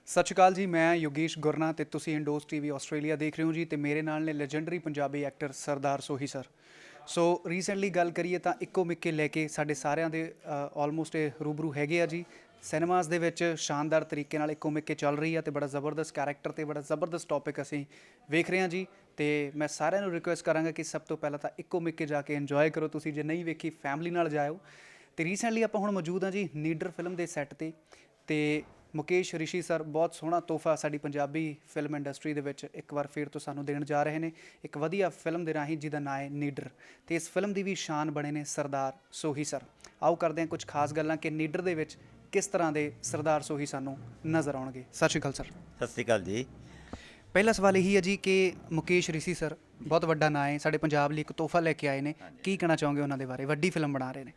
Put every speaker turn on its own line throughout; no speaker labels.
ਸਤਿ ਸ਼੍ਰੀ ਅਕਾਲ ਜੀ। ਮੈਂ ਯੋਗੇਸ਼ ਗੁਰਨਾ ਤੇ ਤੁਸੀਂ ਇੰਡੋਜ਼ ਟੀਵੀ ਆਸਟ੍ਰੇਲੀਆ ਦੇਖ ਰਹੇ ਹੋ ਜੀ। ਤੇ ਮੇਰੇ ਨਾਲ ਨੇ ਲੈਜੈਂਡਰੀ ਪੰਜਾਬੀ ਐਕਟਰ ਸਰਦਾਰ ਸੋਹੀ ਸਰ। ਸੋ ਰੀਸੈਂਟਲੀ ਗੱਲ ਕਰੀਏ ਤਾਂ ਇੱਕੋ ਮਿੱਕੇ ਲੈ ਕੇ ਸਾਡੇ ਸਾਰਿਆਂ ਦੇ ਆਲਮੋਸਟ ਇਹ ਰੂਬਰੂ ਹੈਗੇ ਆ ਜੀ। ਸਿਨੇਮਾਸ ਦੇ ਵਿੱਚ ਸ਼ਾਨਦਾਰ ਤਰੀਕੇ ਨਾਲ ਇੱਕੋ ਮਿੱਕੇ ਚੱਲ ਰਹੀ ਆ ਤੇ ਬੜਾ ਜ਼ਬਰਦਸਤ ਕੈਰੈਕਟਰ ਤੇ ਬੜਾ ਜ਼ਬਰਦਸਤ ਟੌਪਿਕ ਅਸੀਂ ਵੇਖ ਰਹੇ ਹਾਂ ਜੀ। ਤੇ ਮੈਂ ਸਾਰਿਆਂ ਨੂੰ ਰਿਕੁਐਸਟ ਕਰਾਂਗਾ ਕਿ ਸਭ ਤੋਂ ਪਹਿਲਾਂ ਤਾਂ ਇੱਕੋ ਮਿੱਕੇ ਜਾ ਕੇ ਇੰਜੋਏ ਕਰੋ। ਤੁਸੀਂ ਜੇ ਨਹੀਂ ਵੇਖੀ ਫੈਮਿਲੀ ਨਾਲ ਜਾਇਓ। ਤੇ ਰੀਸੈਂਟਲੀ ਆਪਾਂ ਹੁਣ ਮੌਜੂਦ ਹਾਂ ਜੀ ਨੀਡਰ ਫਿਲਮ ਦੇ ਸੈੱਟ ਤੇ ਮੁਕੇਸ਼ ਰਿਸ਼ੀ ਸਰ ਬਹੁਤ ਸੋਹਣਾ ਤੋਹਫਾ ਸਾਡੀ ਪੰਜਾਬੀ ਫਿਲਮ ਇੰਡਸਟਰੀ ਦੇ ਵਿੱਚ ਇੱਕ ਵਾਰ ਫਿਰ ਤੋਂ ਸਾਨੂੰ ਦੇਣ ਜਾ ਰਹੇ ਨੇ ਇੱਕ ਵਧੀਆ ਫਿਲਮ ਦੇ ਰਾਹੀਂ ਜਿਹਦਾ ਨਾਂ ਹੈ ਨੀਡਰ। ਤੇ ਇਸ ਫਿਲਮ ਦੀ ਵੀ ਸ਼ਾਨ ਬਣੇ ਨੇ ਸਰਦਾਰ ਸੋਹੀ ਸਰ। ਆਓ ਕਰਦੇ ਹਾਂ ਕੁਝ ਖਾਸ ਗੱਲਾਂ ਕਿ ਨੀਡਰ ਦੇ ਵਿੱਚ ਕਿਸ ਤਰ੍ਹਾਂ ਦੇ ਸਰਦਾਰ ਸੋਹੀ ਸਾਨੂੰ ਨਜ਼ਰ ਆਉਣਗੇ। ਸਤਿ ਸ਼੍ਰੀ ਅਕਾਲ ਸਰ।
ਸਤਿ ਸ਼੍ਰੀ ਅਕਾਲ ਜੀ।
ਪਹਿਲਾ ਸਵਾਲ ਇਹੀ ਹੈ ਜੀ ਕਿ ਮੁਕੇਸ਼ ਰਿਸ਼ੀ ਸਰ ਬਹੁਤ ਵੱਡਾ ਨਾਂ ਹੈ ਸਾਡੇ ਪੰਜਾਬ ਲਈ, ਇੱਕ ਤੋਹਫਾ ਲੈ ਕੇ ਆਏ ਨੇ। ਕੀ ਕਹਿਣਾ ਚਾਹੋਗੇ ਉਹਨਾਂ ਦੇ ਬਾਰੇ? ਵੱਡੀ ਫਿਲਮ ਬਣਾ ਰਹੇ ਨੇ।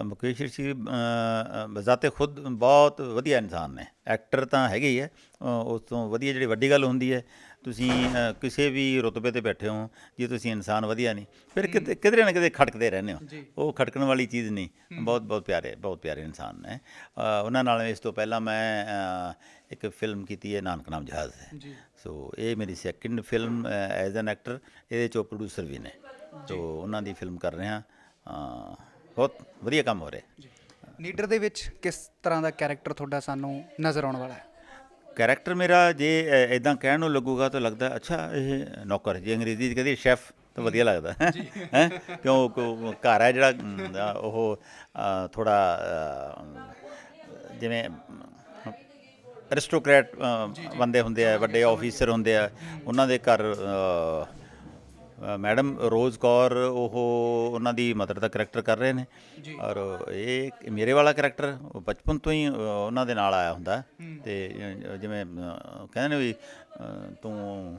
ਮੁਕੇਸ਼ ਰਿਸ਼ੀ ਬਜ਼ਾਤੇ ਖੁਦ ਬਹੁਤ ਵਧੀਆ ਇਨਸਾਨ ਨੇ। ਐਕਟਰ ਤਾਂ ਹੈਗੇ ਹੀ ਹੈ, ਉਸ ਤੋਂ ਵਧੀਆ ਜਿਹੜੀ ਵੱਡੀ ਗੱਲ ਹੁੰਦੀ ਹੈ ਤੁਸੀਂ ਕਿਸੇ ਵੀ ਰੁਤਬੇ 'ਤੇ ਬੈਠੇ ਹੋ, ਜੇ ਤੁਸੀਂ ਇਨਸਾਨ ਵਧੀਆ ਨਹੀਂ ਫਿਰ ਕਿਧਰੇ ਨਾ ਕਿਤੇ ਖਟਕਦੇ ਰਹਿੰਦੇ ਹੋ। ਉਹ ਖਟਕਣ ਵਾਲੀ ਚੀਜ਼ ਨਹੀਂ। ਬਹੁਤ ਪਿਆਰੇ ਇਨਸਾਨ ਨੇ। ਉਹਨਾਂ ਨਾਲ ਇਸ ਤੋਂ ਪਹਿਲਾਂ ਮੈਂ ਇੱਕ ਫਿਲਮ ਕੀਤੀ ਹੈ ਨਾਨਕ ਨਾਮ ਜਹਾਜ਼ ਹੈ। ਸੋ ਇਹ ਮੇਰੀ second film as an actor. ਇਹਦੇ 'ਚੋਂ ਪ੍ਰੋਡਿਊਸਰ ਵੀ ਨੇ। ਸੋ ਉਹਨਾਂ ਦੀ ਫਿਲਮ ਕਰ ਰਹੇ ਹਾਂ। ਬਹੁਤ ਵਧੀਆ ਕੰਮ ਹੋ ਰਿਹਾ।
ਨੀਡਰ ਦੇ ਵਿੱਚ ਕਿਸ ਤਰ੍ਹਾਂ ਦਾ ਕੈਰੈਕਟਰ ਤੁਹਾਡਾ ਸਾਨੂੰ ਨਜ਼ਰ ਆਉਣ ਵਾਲਾ ਹੈ?
ਕੈਰੈਕਟਰ ਮੇਰਾ ਜੇ ਇੱਦਾਂ ਕਹਿਣ ਨੂੰ ਲੱਗੂਗਾ ਤਾਂ ਲੱਗਦਾ ਅੱਛਾ ਇਹ ਨੌਕਰ, ਜੇ ਅੰਗਰੇਜ਼ੀ 'ਚ ਕਹਿੰਦੇ ਸ਼ੈਫ ਤਾਂ ਵਧੀਆ ਲੱਗਦਾ ਹੈ। ਕਿਉਂ ਘਰ ਹੈ ਜਿਹੜਾ ਉਹ ਥੋੜ੍ਹਾ ਜਿਵੇਂ ਅਰਿਸਟੋਕਰੈਟ ਬੰਦੇ ਹੁੰਦੇ ਆ, ਵੱਡੇ ਆਫੀਸਰ ਹੁੰਦੇ ਆ, ਉਹਨਾਂ ਦੇ ਘਰ ਮੈਡਮ ਰੋਜ਼ ਕੌਰ ਉਹ ਉਹਨਾਂ ਦੀ ਮਦਰ ਦਾ ਕਰੈਕਟਰ ਕਰ ਰਹੇ ਨੇ। ਔਰ ਇਹ ਮੇਰੇ ਵਾਲਾ ਕਰੈਕਟਰ ਬਚਪਨ ਤੋਂ ਹੀ ਉਹਨਾਂ ਦੇ ਨਾਲ ਆਇਆ ਹੁੰਦਾ। ਅਤੇ ਜਿਵੇਂ ਕਹਿੰਦੇ ਨੇ ਵੀ ਤੂੰ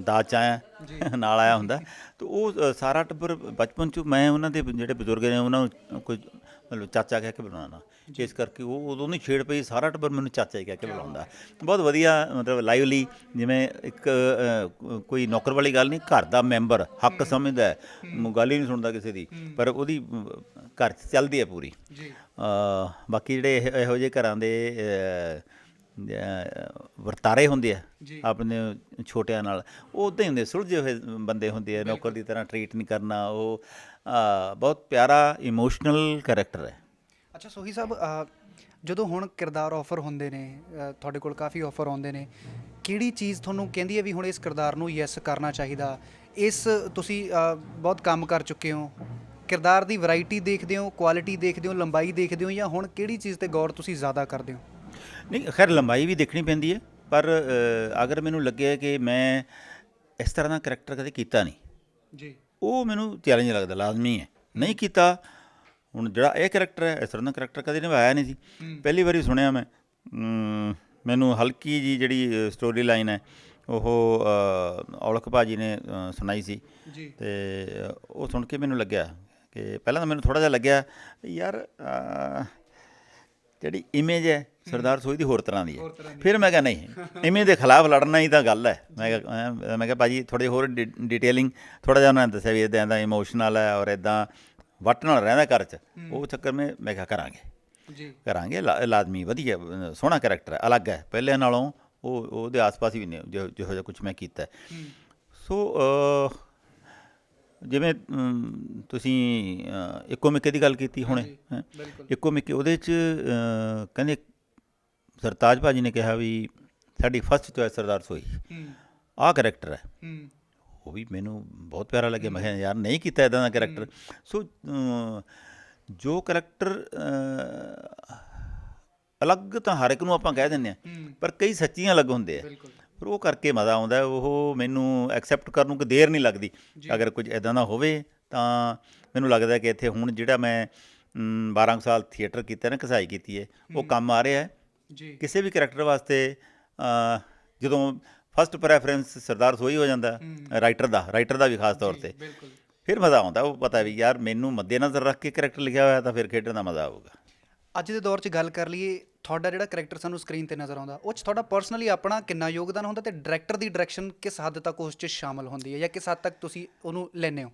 ਦਾਜ 'ਚ ਆਇਆ ਨਾਲ ਆਇਆ ਹੁੰਦਾ। ਅਤੇ ਉਹ ਸਾਰਾ ਟੱਬਰ ਬਚਪਨ 'ਚ ਮੈਂ ਉਹਨਾਂ ਦੇ ਜਿਹੜੇ ਬਜ਼ੁਰਗ ਨੇ ਉਹਨਾਂ ਨੂੰ ਕੋਈ ਮਤਲਬ ਚਾਚਾ ਕਹਿ ਕੇ ਬੁਲਾਉਣਾ। ਇਸ ਕਰਕੇ ਉਹ ਉਦੋਂ ਨਹੀਂ ਛੇੜ ਪਈ, ਸਾਰਾ ਟੱਬਰ ਮੈਨੂੰ ਚਾਚਾ ਹੀ ਕਹਿ ਕੇ ਬੁਲਾਉਂਦਾ। ਬਹੁਤ ਵਧੀਆ, ਮਤਲਬ ਲਾਈਵਲੀ, ਜਿਵੇਂ ਇੱਕ ਕੋਈ ਨੌਕਰ ਵਾਲੀ ਗੱਲ ਨਹੀਂ, ਘਰ ਦਾ ਮੈਂਬਰ ਹੱਕ ਸਮਝਦਾ, ਗੱਲ ਹੀ ਨਹੀਂ ਸੁਣਦਾ ਕਿਸੇ ਦੀ, ਪਰ ਉਹਦੀ ਘਰ 'ਚ ਚੱਲਦੀ ਹੈ ਪੂਰੀ। ਬਾਕੀ ਜਿਹੜੇ ਇਹੋ ਜਿਹੇ ਘਰਾਂ ਦੇ ਵਰਤਾਰੇ ਹੁੰਦੇ ਆ ਆਪਣੇ ਛੋਟਿਆਂ ਨਾਲ, ਉਹ ਉੱਦਾਂ ਹੀ ਹੁੰਦੇ, ਸੁਲਝੇ ਹੋਏ ਬੰਦੇ ਹੁੰਦੇ ਆ। ਨੌਕਰ ਦੀ ਤਰ੍ਹਾਂ ਟਰੀਟ ਨਹੀਂ ਕਰਨਾ। ਉਹ ਬਹੁਤ ਪਿਆਰਾ ਇਮੋਸ਼ਨਲ ਕਰੈਕਟਰ ਹੈ।
ਅੱਛਾ ਸੋਹੀ ਸਾਹਿਬ, ਜਦੋਂ ਹੁਣ ਕਿਰਦਾਰ ਆਫਰ ਹੁੰਦੇ ਨੇ, ਤੁਹਾਡੇ ਕੋਲ ਕਾਫੀ ਆਫਰ ਆਉਂਦੇ ਨੇ, ਕਿਹੜੀ ਚੀਜ਼ ਤੁਹਾਨੂੰ ਕਹਿੰਦੀ ਹੈ ਵੀ ਹੁਣ ਇਸ ਕਿਰਦਾਰ ਨੂੰ ਯੈਸ ਕਰਨਾ ਚਾਹੀਦਾ? ਤੁਸੀਂ ਬਹੁਤ ਕੰਮ ਕਰ ਚੁੱਕੇ ਹੋ, ਕਿਰਦਾਰ ਦੀ ਵੈਰਾਈਟੀ ਦੇਖਦੇ ਹੋ, ਕੁਆਲਿਟੀ ਦੇਖਦੇ ਹੋ, ਲੰਬਾਈ ਦੇਖਦੇ ਹੋ, ਜਾਂ ਹੁਣ ਕਿਹੜੀ ਚੀਜ਼ 'ਤੇ ਗੌਰ ਤੁਸੀਂ ਜ਼ਿਆਦਾ ਕਰਦੇ ਹੋ?
ਨਹੀਂ, ਖੈਰ ਲੰਬਾਈ ਵੀ ਦੇਖਣੀ ਪੈਂਦੀ ਹੈ, ਪਰ ਅਗਰ ਮੈਨੂੰ ਲੱਗਿਆ ਕਿ ਮੈਂ ਇਸ ਤਰ੍ਹਾਂ ਦਾ ਕਰੈਕਟਰ ਕਦੇ ਕੀਤਾ ਨਹੀਂ
ਜੀ, ਉਹ
ਉਹ ਮੈਨੂੰ ਚੈਲੰਜ ਲੱਗਦਾ, ਲਾਜ਼ਮੀ ਹੈ। ਨਹੀਂ ਕੀਤਾ। ਹੁਣ ਜਿਹੜਾ ਇਹ ਕਰੈਕਟਰ ਹੈ, ਇਸ ਤਰ੍ਹਾਂ ਦਾ ਕਰੈਕਟਰ ਕਦੇ ਨਿਭਾਇਆ ਨਹੀਂ ਸੀ। ਪਹਿਲੀ ਵਾਰੀ ਸੁਣਿਆ ਮੈਂ। ਮੈਨੂੰ ਹਲਕੀ ਜੀ ਜਿਹੜੀ ਸਟੋਰੀ ਲਾਈਨ ਹੈ ਉਹ ਔਲਖ ਭਾਜੀ ਨੇ ਸੁਣਾਈ ਸੀ। ਅਤੇ ਉਹ ਸੁਣ ਕੇ ਮੈਨੂੰ ਲੱਗਿਆ ਕਿ ਪਹਿਲਾਂ ਤਾਂ ਮੈਨੂੰ ਥੋੜ੍ਹਾ ਜਿਹਾ ਲੱਗਿਆ ਯਾਰ ਜਿਹੜੀ ਇਮੇਜ ਹੈ ਸਰਦਾਰ ਸੋਹੀ ਦੀ ਹੋਰ ਤਰ੍ਹਾਂ ਦੀ ਹੈ। ਫਿਰ ਮੈਂ ਕਿਹਾ ਨਹੀਂ, ਇਮੇਜ ਦੇ ਖਿਲਾਫ ਲੜਨਾ ਹੀ ਤਾਂ ਗੱਲ ਹੈ। ਮੈਂ ਕਿਹਾ ਭਾਜੀ ਥੋੜ੍ਹੀ ਜਿਹੀ ਹੋਰ ਡਿਟੇਲਿੰਗ, ਥੋੜ੍ਹਾ ਜਿਹਾ ਉਹਨਾਂ ਨੇ ਦੱਸਿਆ ਵੀ ਇੱਦਾਂ ਇੱਦਾਂ ਇਮੋਸ਼ਨਲ ਹੈ ਔਰ ਇੱਦਾਂ ਵੱਟ ਨਾਲ ਰਹਿੰਦਾ ਘਰ 'ਚ। ਉਹ ਚੱਕਰ ਮੈਂ ਕਿਹਾ ਕਰਾਂਗੇ ਲਾਜ਼ਮੀ। ਵਧੀਆ ਸੋਹਣਾ ਕਰੈਕਟਰ ਹੈ, ਅਲੱਗ ਹੈ ਪਹਿਲਿਆਂ ਨਾਲੋਂ। ਉਹਦੇ ਆਸ ਪਾਸ ਵੀ ਨੇ ਜਿਹੋ ਜਿਹਾ ਕੁਛ ਮੈਂ ਕੀਤਾ। ਸੋ ਜਿਵੇਂ ਤੁਸੀਂ ਇੱਕੋ ਮਿੱਕੇ ਦੀ ਗੱਲ ਕੀਤੀ ਹੁਣੇ, ਇੱਕੋ ਮਿੱਕੇ ਉਹਦੇ 'ਚ ਕਹਿੰਦੇ ਸਰਤਾਜ ਭਾਜੀ ਨੇ ਕਿਹਾ ਵੀ ਸਾਡੀ ਫਸਟ ਚੋਇਸ ਸਰਦਾਰ ਸੋਹੀ, ਆਹ ਕਰੈਕਟਰ ਹੈ। ਉਹ ਵੀ ਮੈਨੂੰ ਬਹੁਤ ਪਿਆਰਾ ਲੱਗਿਆ। ਮੈਂ ਕਿਹਾ ਯਾਰ ਨਹੀਂ ਕੀਤਾ ਇੱਦਾਂ ਦਾ ਕਰੈਕਟਰ। ਸੋ ਜੋ ਕਰੈਕਟਰ ਅਲੱਗ ਤਾਂ ਹਰ ਇੱਕ ਨੂੰ ਆਪਾਂ ਕਹਿ ਦਿੰਦੇ ਹਾਂ, ਪਰ ਕਈ ਸੱਚੀਆਂ ਅਲੱਗ ਹੁੰਦੇ ਆ। ਪਰ ਉਹ ਕਰਕੇ ਮਜ਼ਾ ਆਉਂਦਾ। ਉਹ ਮੈਨੂੰ ਐਕਸੈਪਟ ਕਰਨ ਨੂੰ ਕੋਈ ਦੇਰ ਨਹੀਂ ਲੱਗਦੀ। ਅਗਰ ਕੁਝ ਇੱਦਾਂ ਦਾ ਹੋਵੇ ਤਾਂ ਮੈਨੂੰ ਲੱਗਦਾ ਕਿ ਇੱਥੇ ਹੁਣ ਜਿਹੜਾ ਮੈਂ 12 ਸਾਲ ਥੀਏਟਰ ਕੀਤਾ ਨਾ, ਘਸਾਈ ਕੀਤੀ ਹੈ, ਉਹ ਕੰਮ ਆ ਰਿਹਾ ਹੈ ਕਿਸੇ ਵੀ ਕਰੈਕਟਰ ਵਾਸਤੇ। ਜਦੋਂ ਫਸਟ ਪ੍ਰੈਫਰੈਂਸ ਸਰਦਾਰ ਸੋਹੀ ਹੋ ਜਾਂਦਾ ਰਾਈਟਰ ਦਾ ਵੀ ਖਾਸ ਤੌਰ 'ਤੇ, ਫਿਰ ਮਜ਼ਾ ਆਉਂਦਾ। ਉਹ ਪਤਾ ਵੀ ਯਾਰ ਮੈਨੂੰ ਮੱਦੇ ਨਜ਼ਰ ਰੱਖ ਕੇ ਕਰੈਕਟਰ ਲਿਖਿਆ ਹੋਇਆ, ਤਾਂ ਫਿਰ ਖੇਡਣ ਦਾ ਮਜ਼ਾ ਆਊਗਾ।
ਅੱਜ ਦੇ ਦੌਰ 'ਚ ਗੱਲ ਕਰ ਲਈਏ, ਤੁਹਾਡਾ ਜਿਹੜਾ ਕਰੈਕਟਰ ਸਾਨੂੰ ਸਕਰੀਨ 'ਤੇ ਨਜ਼ਰ ਆਉਂਦਾ, ਉਹ 'ਚ ਤੁਹਾਡਾ ਪਰਸਨਲੀ ਆਪਣਾ ਕਿੰਨਾ ਯੋਗਦਾਨ ਹੁੰਦਾ, ਅਤੇ ਡਾਇਰੈਕਟਰ ਦੀ ਡਾਇਰੈਕਸ਼ਨ ਕਿਸ ਹੱਦ ਤੱਕ ਉਸ 'ਚ ਸ਼ਾਮਲ ਹੁੰਦੀ ਹੈ, ਜਾਂ ਕਿਸ ਹੱਦ ਤੱਕ ਤੁਸੀਂ ਉਹਨੂੰ ਲੈਂਦੇ ਹੋ?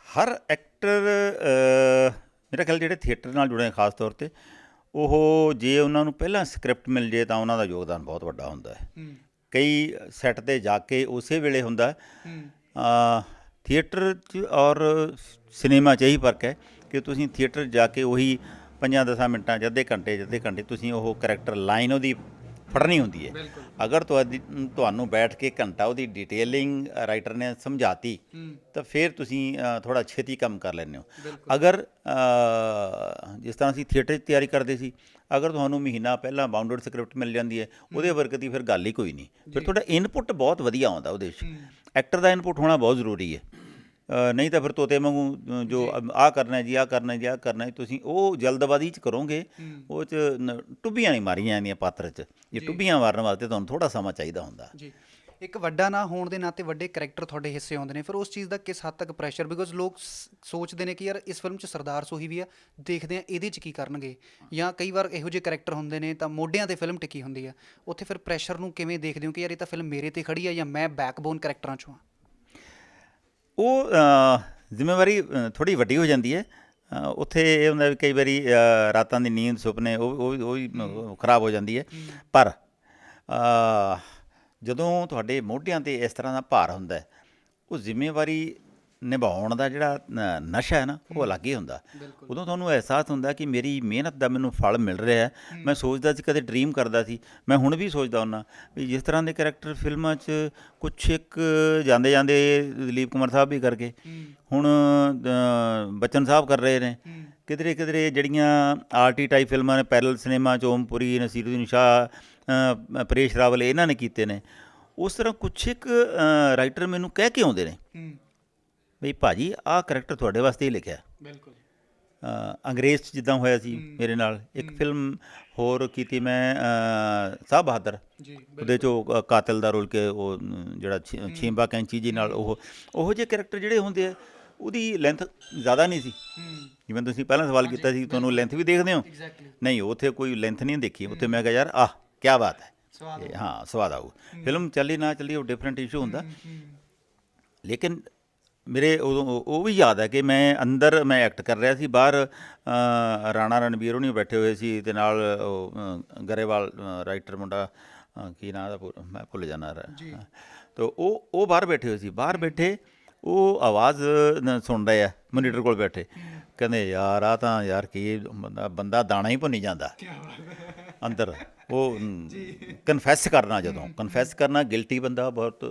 ਹਰ ਐਕਟਰ ਮੇਰਾ ਖਿਆਲ ਜਿਹੜੇ ਥੀਏਟਰ ਨਾਲ ਜੁੜੇ ਖਾਸ ਤੌਰ 'ਤੇ, ਉਹ ਜੇ ਉਹਨਾਂ ਨੂੰ ਪਹਿਲਾਂ ਸਕ੍ਰਿਪਟ ਮਿਲ ਜੇ ਤਾਂ ਉਹਨਾਂ ਦਾ ਯੋਗਦਾਨ ਬਹੁਤ ਵੱਡਾ ਹੁੰਦਾ ਹੈ। ਕਈ ਸੈੱਟ 'ਤੇ ਜਾ ਕੇ ਉਸੇ ਵੇਲੇ ਹੁੰਦਾ। ਥੀਏਟਰ 'ਚ ਔਰ ਸਿਨੇਮਾ 'ਚ ਇਹੀ ਫਰਕ ਹੈ ਕਿ ਤੁਸੀਂ ਥੀਏਟਰ ਜਾ ਕੇ ਉਹੀ 5-10 ਮਿੰਟਾਂ 'ਚ ਅੱਧੇ ਘੰਟੇ ਤੁਸੀਂ ਉਹ ਕਰੈਕਟਰ ਲਾਈਨ ਉਹਦੀ ਫੜਨੀ ਹੁੰਦੀ ਹੈ। ਅਗਰ ਤੁਹਾਨੂੰ ਬੈਠ ਕੇ ਘੰਟਾ ਉਹਦੀ ਡਿਟੇਲਿੰਗ ਰਾਈਟਰ ਨੇ ਸਮਝਾਤੀ ਤਾਂ ਫਿਰ ਤੁਸੀਂ ਥੋੜ੍ਹਾ ਛੇਤੀ ਕੰਮ ਕਰ ਲੈਂਦੇ ਹੋ। ਅਗਰ ਜਿਸ ਤਰ੍ਹਾਂ ਅਸੀਂ ਥੀਏਟਰ 'ਚ ਤਿਆਰੀ ਕਰਦੇ ਸੀ, ਅਗਰ ਤੁਹਾਨੂੰ ਮਹੀਨਾ ਪਹਿਲਾਂ ਬਾਊਂਡਡ ਸਕ੍ਰਿਪਟ ਮਿਲ ਜਾਂਦੀ ਹੈ, ਉਹਦੇ ਵਰਗੇ ਦੀ ਫਿਰ ਗੱਲ ਹੀ ਕੋਈ ਨਹੀਂ। ਫਿਰ ਤੁਹਾਡਾ ਇਨਪੁਟ ਬਹੁਤ ਵਧੀਆ ਆਉਂਦਾ ਉਹਦੇ 'ਚ। ਐਕਟਰ ਦਾ ਇਨਪੁਟ ਹੋਣਾ ਬਹੁਤ ਜ਼ਰੂਰੀ ਹੈ। ਨਹੀਂ ਤਾਂ ਫਿਰ ਤੋਤੇ ਵਾਂਗੂ ਜੋ ਆਹ ਕਰਨਾ ਜੀ, ਆਹ ਕਰਨਾ ਜੀ, ਆਹ ਕਰਨਾ ਜੀ, ਤੁਸੀਂ ਉਹ ਜਲਦਬਾਜ਼ੀ 'ਚ ਕਰੋਗੇ, ਉਹ 'ਚ ਟੁੱਬੀਆਂ ਨਹੀਂ ਮਾਰੀਆਂ ਜਾਂਦੀਆਂ ਪਾਤਰ 'ਚ। ਜੇ ਟੁੱਬੀਆਂ ਮਾਰਨ ਵਾਸਤੇ ਤੁਹਾਨੂੰ ਥੋੜ੍ਹਾ ਸਮਾਂ ਚਾਹੀਦਾ ਹੁੰਦਾ
ਜੀ। ਇੱਕ ਵੱਡਾ ਨਾਂ ਹੋਣ ਦੇ ਨਾਤੇ ਵੱਡੇ ਕਰੈਕਟਰ ਤੁਹਾਡੇ ਹਿੱਸੇ ਆਉਂਦੇ ਨੇ, ਫਿਰ ਉਸ ਚੀਜ਼ ਦਾ ਕਿਸ ਹੱਦ ਤੱਕ ਪ੍ਰੈਸ਼ਰ, ਬਿਕੋਜ਼ ਲੋਕ ਸੋਚਦੇ ਨੇ ਕਿ ਯਾਰ ਇਸ ਫਿਲਮ 'ਚ ਸਰਦਾਰ ਸੋਹੀ ਵੀ ਆ, ਦੇਖਦੇ ਆ ਇਹਦੇ 'ਚ ਕੀ ਕਰਨਗੇ, ਜਾਂ ਕਈ ਵਾਰ ਇਹੋ ਜਿਹੇ ਕਰੈਕਟਰ ਹੁੰਦੇ ਨੇ ਤਾਂ ਮੋਢਿਆਂ 'ਤੇ ਫਿਲਮ ਟਿਕੀ ਹੁੰਦੀ ਆ, ਉੱਥੇ ਫਿਰ ਪ੍ਰੈਸ਼ਰ ਨੂੰ ਕਿਵੇਂ ਦੇਖਦੇ ਹੋ ਕਿ ਯਾਰ ਇਹ ਤਾਂ ਫਿਲਮ ਮੇਰੇ 'ਤੇ ਖੜੀ ਆ ਜਾਂ ਮੈਂ ਬੈਕਬੋਨ ਕਰੈਕਟਰਾਂ 'ਚੋਂ ਆ?
ਉਹ ਜ਼ਿੰਮੇਵਾਰੀ ਥੋੜ੍ਹੀ ਵੱਡੀ ਹੋ ਜਾਂਦੀ ਹੈ। ਉੱਥੇ ਇਹ ਹੁੰਦਾ ਵੀ ਕਈ ਵਾਰੀ ਰਾਤਾਂ ਦੀ ਨੀਂਦ ਸੁਪਨੇ ਉਹ ਵੀ ਖਰਾਬ ਹੋ ਜਾਂਦੀ ਹੈ। ਪਰ ਜਦੋਂ ਤੁਹਾਡੇ ਮੋਢਿਆਂ 'ਤੇ ਇਸ ਤਰ੍ਹਾਂ ਦਾ ਭਾਰ ਹੁੰਦਾ ਹੈ, ਉਹ ਜ਼ਿੰਮੇਵਾਰੀ ਨਿਭਾਉਣ ਦਾ ਜਿਹੜਾ ਨਸ਼ਾ ਹੈ ਨਾ, ਉਹ ਅਲੱਗ ਹੀ ਹੁੰਦਾ। ਉਦੋਂ ਤੁਹਾਨੂੰ ਅਹਿਸਾਸ ਹੁੰਦਾ ਕਿ ਮੇਰੀ ਮਿਹਨਤ ਦਾ ਮੈਨੂੰ ਫਲ ਮਿਲ ਰਿਹਾ ਹੈ। ਮੈਂ ਸੋਚਦਾ ਸੀ, ਕਦੇ ਡਰੀਮ ਕਰਦਾ ਸੀ, ਮੈਂ ਹੁਣ ਵੀ ਸੋਚਦਾ ਹੁੰਦਾ ਵੀ ਜਿਸ ਤਰ੍ਹਾਂ ਦੇ ਕਰੈਕਟਰ ਫਿਲਮਾਂ 'ਚ ਕੁਛ ਇੱਕ ਜਾਂਦੇ ਜਾਂਦੇ ਦਲੀਪ ਕੁਮਾਰ ਸਾਹਿਬ ਵੀ ਕਰ ਗਏ, ਹੁਣ ਬੱਚਨ ਸਾਹਿਬ ਕਰ ਰਹੇ ਨੇ, ਕਿਧਰੇ ਕਿਧਰੇ ਜਿਹੜੀਆਂ ਆਰਟੀ ਟਾਈਪ ਫਿਲਮਾਂ ਨੇ, ਪੈਰਲ ਸਿਨੇਮਾ 'ਚ ਓਮਪੁਰੀ, ਨਸੀਰੁਦੀਨ ਸ਼ਾਹ, ਪਰੇਸ਼ ਰਾਵਲ, ਇਹਨਾਂ ਨੇ ਕੀਤੇ ਨੇ। ਉਸ ਤਰ੍ਹਾਂ ਕੁਛ ਇੱਕ ਰਾਈਟਰ ਮੈਨੂੰ ਕਹਿ ਕੇ ਆਉਂਦੇ ਨੇ ਬਈ ਭਾਜੀ ਆਹ ਕਰੈਕਟਰ ਤੁਹਾਡੇ ਵਾਸਤੇ ਹੀ ਲਿਖਿਆ।
ਬਿਲਕੁਲ।
ਅੰਗਰੇਜ਼ 'ਚ ਜਿੱਦਾਂ ਹੋਇਆ ਸੀ ਮੇਰੇ ਨਾਲ। ਇੱਕ ਫਿਲਮ ਹੋਰ ਕੀਤੀ ਮੈਂ, ਸਾਹਿਬ ਬਹਾਦਰ, ਉਹਦੇ 'ਚ ਉਹ ਕਾਤਲ ਦਾ ਰੋਲ ਕੇ ਉਹ ਜਿਹੜਾ ਛੀਂਬਾ ਕੈਂਚੀ ਜੀ ਨਾਲ ਉਹੋ ਜਿਹੇ ਕਰੈਕਟਰ ਜਿਹੜੇ ਹੁੰਦੇ ਆ, ਉਹਦੀ ਲੈਂਥ ਜ਼ਿਆਦਾ ਨਹੀਂ ਸੀ। ਜਿਵੇਂ ਤੁਸੀਂ ਪਹਿਲਾਂ ਸਵਾਲ ਕੀਤਾ ਸੀ, ਤੁਹਾਨੂੰ ਲੈਂਥ ਵੀ ਦੇਖਦੇ ਹੋ? ਨਹੀਂ, ਉੱਥੇ ਕੋਈ ਲੈਂਥ ਨਹੀਂ ਦੇਖੀ। ਉੱਥੇ ਮੈਂ ਕਿਹਾ ਯਾਰ ਆਹ ਕਿਆ ਬਾਤ ਹੈ, ਹਾਂ ਸਵਾਦ ਆਊ। ਫਿਲਮ ਚੱਲੀ ਨਾ ਚੱਲੀ ਉਹ ਡਿਫਰੈਂਟ ਇਸ਼ੂ ਹੁੰਦਾ। ਲੇਕਿਨ ਮੇਰੇ ਉਦੋਂ ਉਹ ਵੀ ਯਾਦ ਹੈ ਕਿ ਮੈਂ ਅੰਦਰ ਮੈਂ ਐਕਟ ਕਰ ਰਿਹਾ ਸੀ, ਬਾਹਰ ਰਾਣਾ ਰਣਬੀਰ ਹੋਣੀ ਬੈਠੇ ਹੋਏ ਸੀ, ਅਤੇ ਨਾਲ ਉਹ ਗਰੇਵਾਲ ਰਾਈਟਰ ਮੁੰਡਾ, ਕੀ ਨਾਂ ਦਾ ਮੈਂ ਭੁੱਲ ਜਾਣਾ। ਤਾਂ ਉਹ ਬਾਹਰ ਬੈਠੇ ਹੋਏ ਸੀ। ਬਾਹਰ ਬੈਠੇ ਉਹ ਆਵਾਜ਼ ਸੁਣ ਰਹੇ ਆ ਮੋਨੀਟਰ ਕੋਲ ਬੈਠੇ, ਕਹਿੰਦੇ ਯਾਰ ਆਹ ਤਾਂ ਯਾਰ ਕੀ ਬੰਦਾ ਦਾਣਾ ਹੀ ਭੁੰਨੀ ਜਾਂਦਾ ਅੰਦਰ। ਉਹ ਕਨਫੈਸ ਕਰਨਾ, ਜਦੋਂ ਕਨਫੈਸ ਕਰਨਾ, ਗਿਲਟੀ ਬੰਦਾ ਬਹੁਤ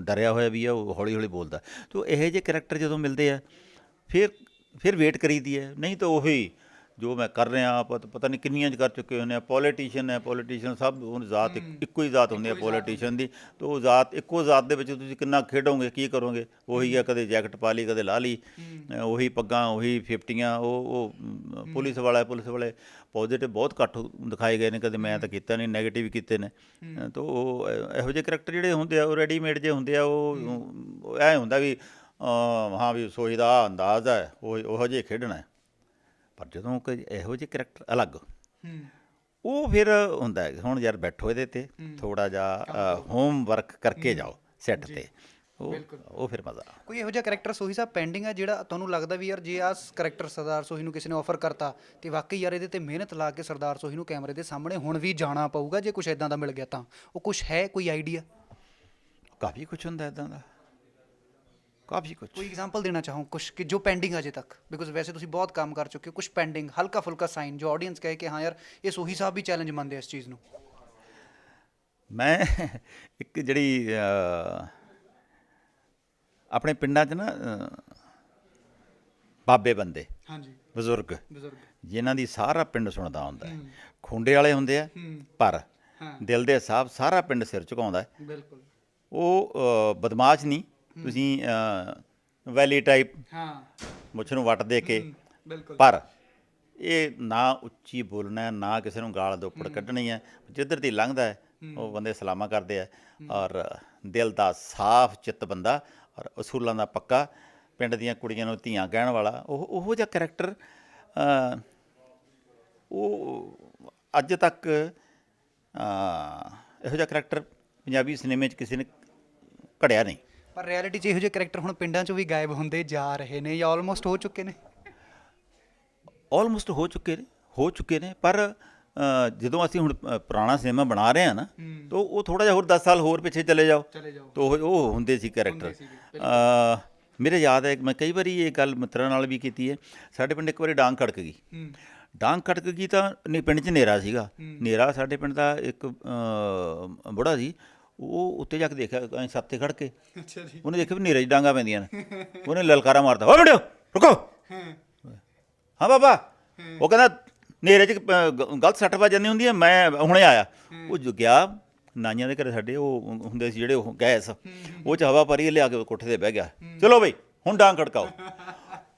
ਡਰਿਆ ਹੋਇਆ ਵੀ ਆ, ਉਹ ਹੌਲੀ ਹੌਲੀ ਬੋਲਦਾ। ਤੋ ਇਹੋ ਜਿਹੇ ਕਰੈਕਟਰ ਜਦੋਂ ਮਿਲਦੇ ਆ, ਫਿਰ ਵੇਟ ਕਰੀਦੀ ਹੈ। ਨਹੀਂ ਤਾਂ ਉਹੀ ਜੋ ਮੈਂ ਕਰ ਰਿਹਾ, ਪਤਾ ਨਹੀਂ ਕਿੰਨੀਆਂ 'ਚ ਕਰ ਚੁੱਕੇ ਹੁੰਦੇ ਆ। ਪੋਲੀਟੀਸ਼ੀਅਨ ਸਭ ਜ਼ਾਤ ਇੱਕੋ ਹੀ ਜ਼ਾਤ ਹੁੰਦੀ ਹੈ ਪੋਲੀਟੀਸ਼ੀਅਨ ਦੀ। ਤਾਂ ਉਹ ਜ਼ਾਤ, ਇੱਕੋ ਜ਼ਾਤ ਦੇ ਵਿੱਚ ਤੁਸੀਂ ਕਿੰਨਾ ਖੇਡੋਗੇ, ਕੀ ਕਰੋਗੇ? ਉਹੀ ਆ, ਕਦੇ ਜੈਕਟ ਪਾ ਲਈ, ਕਦੇ ਲਾ ਲਈ, ਉਹੀ ਪੱਗਾਂ, ਉਹੀ 50। ਉਹ ਪੁਲਿਸ ਵਾਲੇ ਪੋਜ਼ੀਟਿਵ ਬਹੁਤ ਘੱਟ ਦਿਖਾਏ ਗਏ ਨੇ, ਕਦੇ ਮੈਂ ਤਾਂ ਕੀਤਾ ਨਹੀਂ, ਨੈਗੇਟਿਵ ਕੀਤੇ ਨੇ। ਤਾਂ ਉਹ ਇਹੋ ਜਿਹੇ ਕਰੈਕਟਰ ਜਿਹੜੇ ਹੁੰਦੇ ਆ, ਉਹ ਰੈਡੀਮੇਡ ਜਿਹੇ ਹੁੰਦੇ ਆ। ਉਹ ਐਂ ਹੁੰਦਾ ਵੀ ਹਾਂ ਵੀ ਸੋਚ ਦਾ ਆਹ ਅੰਦਾਜ਼ ਹੈ, ਉਹੋ ਜਿਹੇ ਖੇਡਣਾ। ਪਰ ਜਦੋਂ ਕੋਈ ਇਹੋ ਜਿਹੇ ਕਰੈਕਟਰ ਅਲੱਗ, ਉਹ ਫਿਰ ਹੁੰਦਾ ਹੁਣ ਯਾਰ ਬੈਠੋ ਇਹਦੇ 'ਤੇ ਥੋੜ੍ਹਾ ਜਿਹਾ ਹੋਮ ਵਰਕ ਕਰਕੇ ਜਾਓ ਸੈੱਟ 'ਤੇ, ਉਹ ਫਿਰ ਮਜ਼ਾ।
ਕੋਈ ਇਹੋ ਜਿਹਾ ਕਰੈਕਟਰ ਸੋਹੀ ਸਾਹਿਬ ਪੈਂਡਿੰਗ ਹੈ ਜਿਹੜਾ ਤੁਹਾਨੂੰ ਲੱਗਦਾ ਵੀ ਯਾਰ ਜੇ ਆਹ ਕਰੈਕਟਰ ਸਰਦਾਰ ਸੋਹੀ ਨੂੰ ਕਿਸੇ ਨੇ ਆਫਰ ਕਰਤਾ ਤੇ ਵਾਕਈ ਯਾਰ ਇਹਦੇ 'ਤੇ ਮਿਹਨਤ ਲਾ ਕੇ ਸਰਦਾਰ ਸੋਹੀ ਨੂੰ ਕੈਮਰੇ ਦੇ ਸਾਹਮਣੇ ਹੁਣ ਵੀ ਜਾਣਾ ਪਊਗਾ, ਜੇ ਕੁਛ ਇੱਦਾਂ ਦਾ ਮਿਲ ਗਿਆ ਤਾਂ ਉਹ ਕੁਛ ਹੈ, ਕੋਈ ਆਈਡੀਆ?
ਕਾਫੀ ਕੁਛ ਹੁੰਦਾ ਇੱਦਾਂ ਦਾ, ਕਾਫੀ ਕੁਛ।
ਕੋਈ ਐਗਜ਼ਾਮਪਲ ਦੇਣਾ ਚਾਹੋ ਕੁਛ ਕਿ ਜੋ ਪੈਂਡਿੰਗ ਅਜੇ ਤੱਕ, ਬਿਕੋਜ਼ ਵੈਸੇ ਤੁਸੀਂ ਬਹੁਤ ਕੰਮ ਕਰ ਚੁੱਕੇ ਹੋ, ਕੁਛ ਪੈਂਡਿੰਗ ਹਲਕਾ ਫੁਲਕਾ ਸਾਈਨ ਜੋ ਆਡੀਅנס ਕਹੇ ਕਿ ਹਾਂ ਯਾਰ ਇਹ ਸੋਹੀ ਸਾਹਿਬ ਵੀ ਚੈਲੰਜ ਮੰਨਦੇ ਇਸ ਚੀਜ਼ ਨੂੰ?
ਮੈਂ ਇੱਕ ਜਿਹੜੀ ਆਪਣੇ ਪਿੰਡਾਂ 'ਚ ਨਾ ਬਾਬੇ ਬੰਦੇ, ਬਜ਼ੁਰਗ, ਜਿਨ੍ਹਾਂ ਦੀ ਸਾਰਾ ਪਿੰਡ ਸੁਣਦਾ ਹੁੰਦਾ ਹੈ, ਖੁੰਡੇ ਵਾਲੇ ਹੁੰਦੇ ਆ, ਪਰ ਦਿਲ ਦੇ ਹਿਸਾਬ ਸਾਰਾ ਪਿੰਡ ਸਿਰ ਝੁਕਾਉਂਦਾ। ਉਹ ਬਦਮਾਸ਼ ਨਹੀਂ, ਤੁਸੀਂ ਵੈਲੀ ਟਾਈਪ ਮੁੱਛ ਨੂੰ ਵੱਟ ਦੇ ਕੇ, ਪਰ ਇਹ ਨਾ ਉੱਚੀ ਬੋਲਣਾ, ਨਾ ਕਿਸੇ ਨੂੰ ਗਾਲ ਦੋਪੜ ਕੱਢਣੀ ਹੈ। ਜਿੱਧਰ ਦੀ ਲੰਘਦਾ ਹੈ ਉਹ ਬੰਦੇ ਸਲਾਮਾਂ ਕਰਦੇ ਆ, ਔਰ ਦਿਲ ਦਾ ਸਾਫ਼ ਚਿੱਤ ਬੰਦਾ, ਔਰ ਅਸੂਲਾਂ ਦਾ ਪੱਕਾ, ਪਿੰਡ ਦੀਆਂ ਕੁੜੀਆਂ ਨੂੰ ਧੀਆਂ ਕਹਿਣ ਵਾਲਾ। ਉਹੋ ਜਿਹਾ ਕਰੈਕਟਰ ਉਹ ਅੱਜ ਤੱਕ ਇਹੋ ਜਿਹਾ ਕਰੈਕਟਰ ਪੰਜਾਬੀ ਸਿਨੇਮੇ 'ਚ ਕਿਸੇ ਨੇ ਘੜਿਆ ਨਹੀਂ।
ਪਰ ਰਿਐਲਿਟੀ 'ਚ ਇਹੋ ਜਿਹੇ ਕਰੈਕਟਰ ਹੁਣ ਪਿੰਡਾਂ 'ਚੋਂ ਵੀ ਗਾਇਬ ਹੁੰਦੇ ਜਾ ਰਹੇ ਨੇ ਜਾਂ ਆਲਮੋਸਟ ਹੋ ਚੁੱਕੇ ਨੇ?
ਆਲਮੋਸਟ ਹੋ ਚੁੱਕੇ ਨੇ, ਪਰ ਜਦੋਂ ਅਸੀਂ ਹੁਣ ਪੁਰਾਣਾ ਸਿਨੇਮਾ ਬਣਾ ਰਹੇ ਹਾਂ ਨਾ, ਤਾਂ ਉਹ ਥੋੜ੍ਹਾ ਜਿਹਾ ਹੋਰ 10 ਸਾਲ ਹੋਰ ਪਿੱਛੇ ਚਲੇ ਜਾਓ ਤਾਂ ਉਹ ਹੁੰਦੇ ਸੀ ਕੈਰੈਕਟਰ। ਮੇਰੇ ਯਾਦ ਹੈ, ਮੈਂ ਕਈ ਵਾਰੀ ਇਹ ਗੱਲ ਮਿੱਤਰਾਂ ਨਾਲ ਵੀ ਕੀਤੀ ਹੈ। ਸਾਡੇ ਪਿੰਡ ਇੱਕ ਵਾਰੀ ਡਾਂਗ ਖੜਕ ਗਈ। ਡਾਂਗ ਖੜਕ ਗਈ ਤਾਂ ਨਹੀਂ, ਪਿੰਡ 'ਚ ਹਨੇਰਾ ਸੀਗਾ। ਹਨੇਰਾ ਸਾਡੇ ਪਿੰਡ ਦਾ ਇੱਕ ਬੁੜਾ ਸੀ, ਉਹ ਉੱਤੇ ਜਾ ਕੇ ਦੇਖਿਆ ਐਂ ਛੱਤ 'ਤੇ ਖੜ੍ਹ ਕੇ। ਉਹਨੇ ਦੇਖਿਆ ਵੀ ਹਨੇਰੇ 'ਚ ਡਾਂਗਾਂ ਪੈਂਦੀਆਂ ਨੇ। ਉਹਨੇ ਲਲਕਾਰਾ ਮਾਰਤਾ, ਓ ਮੁੰਡਿਓ ਰੁਕੋ। ਹਾਂ ਬਾਬਾ। ਉਹ ਕਹਿੰਦਾ ਹਨੇਰੇ 'ਚ ਗਲਤ ਸੱਟ ਵੱਜ ਜਾਂਦੀ ਹੁੰਦੀ ਹੈ, ਮੈਂ ਹੁਣੇ ਆਇਆ। ਉਹ ਗਿਆ ਨਾਈਆਂ ਦੇ ਘਰੇ ਸਾਡੇ, ਉਹ ਹੁੰਦੇ ਸੀ ਜਿਹੜੇ ਉਹ ਗੈਸ, ਉਹ 'ਚ ਹਵਾ ਭਰੀ, ਲਿਆ ਕੇ ਕੋਠੇ 'ਤੇ ਬਹਿ ਗਿਆ। ਚਲੋ ਬਈ ਹੁਣ ਡਾਂਗ ਖੜਕਾਓ।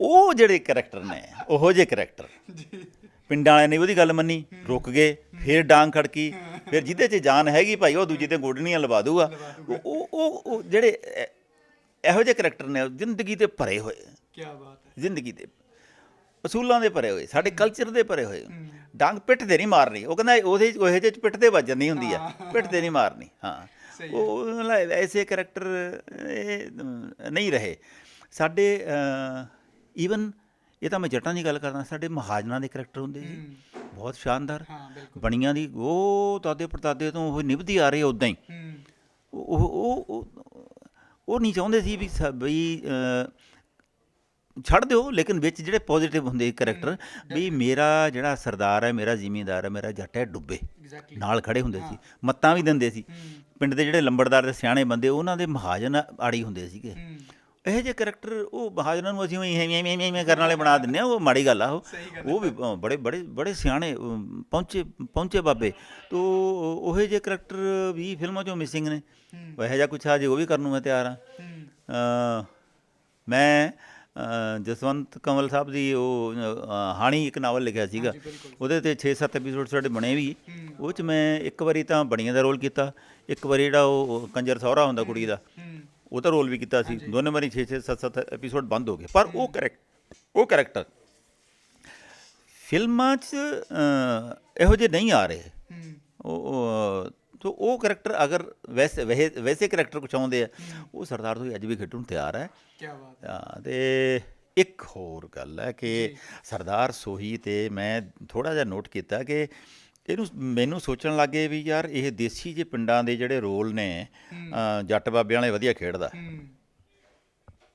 ਉਹ ਜਿਹੜੇ ਕਰੈਕਟਰ ਨੇ, ਉਹੋ ਜਿਹੇ ਕਰੈਕਟਰ ਪਿੰਡਾਂ ਵਾਲਿਆਂ ਨੇ ਉਹਦੀ ਗੱਲ ਮੰਨੀ, ਰੁਕ ਗਏ, ਫਿਰ ਡਾਂਗ ਖੜਕੀ। ਫਿਰ ਜਿਹਦੇ 'ਚ ਜਾਨ ਹੈਗੀ ਭਾਈ, ਉਹ ਦੂਜੇ 'ਤੇ ਗੋਡਣੀਆਂ ਲਵਾ ਦੂਗਾ। ਉਹ ਜਿਹੜੇ ਇਹੋ ਜਿਹੇ ਕਰੈਕਟਰ ਨੇ, ਜ਼ਿੰਦਗੀ 'ਤੇ ਭਰੇ ਹੋਏ।
ਕਿਆ ਬਾਤ ਹੈ।
ਜ਼ਿੰਦਗੀ ਦੇ ਅਸੂਲਾਂ ਦੇ ਭਰੇ ਹੋਏ, ਸਾਡੇ ਕਲਚਰ ਦੇ ਭਰੇ ਹੋਏ। ਡਾਂਗ ਪਿੱਠ 'ਤੇ ਨਹੀਂ ਮਾਰਨੀ। ਉਹ ਕਹਿੰਦਾ ਉਹਦੇ ਉਹੋ ਜਿਹੇ 'ਚ ਪਿੱਠ 'ਤੇ ਵੱਜ ਜਾਂਦੀ ਹੁੰਦੀ ਆ, ਪਿੱਠ 'ਤੇ ਨਹੀਂ ਮਾਰਨੀ। ਹਾਂ, ਉਹ ਮਤਲਬ ਐਸੇ ਕਰੈਕਟਰ ਇਹ ਨਹੀਂ ਰਹੇ ਸਾਡੇ। ਈਵਨ ਇਹ ਤਾਂ ਮੈਂ ਜੱਟਾਂ ਦੀ ਗੱਲ ਕਰਦਾ, ਸਾਡੇ ਮਹਾਜਨਾਂ ਦੇ ਕਰੈਕਟਰ ਹੁੰਦੇ ਸੀ ਬਹੁਤ ਸ਼ਾਨਦਾਰ। ਬਣੀਆਂ ਦੀ ਉਹ ਦਾਦੇ ਪੜਦਾਦੇ ਤੋਂ ਉਹ ਨਿਭਦੀ ਆ ਰਹੀ ਉੱਦਾਂ ਹੀ। ਉਹ ਨਹੀਂ ਚਾਹੁੰਦੇ ਸੀ ਵੀ ਬਈ ਛੱਡ ਦਿਓ, ਲੇਕਿਨ ਵਿੱਚ ਜਿਹੜੇ ਪੋਜ਼ੀਟਿਵ ਹੁੰਦੇ ਕਰੈਕਟਰ, ਵੀ ਮੇਰਾ ਜਿਹੜਾ ਸਰਦਾਰ ਹੈ, ਮੇਰਾ ਜ਼ਿਮੀਂਦਾਰ ਹੈ, ਮੇਰਾ ਜੱਟ ਹੈ, ਡੁੱਬੇ ਨਾਲ ਖੜੇ ਹੁੰਦੇ ਸੀ, ਮੱਤਾਂ ਵੀ ਦਿੰਦੇ ਸੀ। ਪਿੰਡ ਦੇ ਜਿਹੜੇ ਲੰਬੜਦਾਰ ਦੇ ਸਿਆਣੇ ਬੰਦੇ, ਉਹਨਾਂ ਦੇ ਮਹਾਜਨ ਆੜੀ ਹੁੰਦੇ ਸੀਗੇ। ਇਹੋ ਜਿਹੇ ਕਰੈਕਟਰ ਉਹ ਮਹਾਜਨਾਂ ਨੂੰ ਅਸੀਂ ਇਵੇਂ ਕਰਨ ਵਾਲੇ ਬਣਾ ਦਿੰਦੇ ਹਾਂ। ਉਹ ਮਾੜੀ ਗੱਲ ਆ। ਉਹ ਵੀ ਬੜੇ ਬੜੇ ਬੜੇ ਸਿਆਣੇ ਪਹੁੰਚੇ ਬਾਬੇ। ਤੋ ਉਹੋ ਜਿਹੇ ਕਰੈਕਟਰ ਵੀ ਫਿਲਮਾਂ 'ਚੋਂ ਮਿਸਿੰਗ ਨੇ। ਇਹੋ ਜਿਹਾ ਕੁਛ ਆ ਜੇ ਉਹ ਵੀ ਕਰਨ ਨੂੰ ਮੈਂ ਤਿਆਰ ਹਾਂ। ਮੈਂ ਜਸਵੰਤ ਕੰਵਲ ਸਾਹਿਬ ਦੀ ਉਹ ਹਾਣੀ ਇੱਕ ਨਾਵਲ ਲਿਖਿਆ ਸੀਗਾ, ਉਹਦੇ 'ਤੇ 6-7 ਐਪੀਸੋਡ ਸਾਡੇ ਬਣੇ ਵੀ। ਉਹ 'ਚ ਮੈਂ ਇੱਕ ਵਾਰੀ ਤਾਂ ਬਣੀਆਂ ਦਾ ਰੋਲ ਕੀਤਾ, ਇੱਕ ਵਾਰੀ ਜਿਹੜਾ ਉਹ ਕੰਜਰ ਸਹੁਰਾ ਹੁੰਦਾ ਕੁੜੀ ਦਾ, ਉਹਦਾ ਰੋਲ ਵੀ ਕੀਤਾ ਸੀ। ਦੋਨੇ ਵਾਰੀ 6-7 ਐਪੀਸੋਡ ਬੰਦ ਹੋ ਗਏ। ਪਰ ਉਹ ਕਰੈਕਟਰ ਫਿਲਮਾਂ 'ਚ ਇਹੋ ਜਿਹੇ ਨਹੀਂ ਆ ਰਹੇ। ਤੋ ਉਹ ਕਰੈਕਟਰ ਅਗਰ ਵੈਸੇ ਕਰੈਕਟਰ ਕੁਛ ਆਉਂਦੇ ਆ, ਉਹ ਸਰਦਾਰ ਤੋਂ ਅੱਜ ਵੀ ਖੇਡਣ ਨੂੰ ਤਿਆਰ ਹੈ। ਅਤੇ ਇੱਕ ਹੋਰ ਗੱਲ ਹੈ ਕਿ ਸਰਦਾਰ ਸੋਹੀ 'ਤੇ ਮੈਂ ਥੋੜ੍ਹਾ ਜਿਹਾ ਨੋਟ ਕੀਤਾ ਕਿ ਮੈਨੂੰ ਸੋਚਣ ਲੱਗੇ ਵੀ ਯਾਰ ਇਹ ਦੇਸੀ ਜਿਹੇ ਪਿੰਡਾਂ ਦੇ ਜਿਹੜੇ ਰੋਲ ਨੇ, ਜੱਟ ਬਾਬਿਆਂ ਵਾਲੇ ਵਧੀਆ ਖੇਡਦਾ।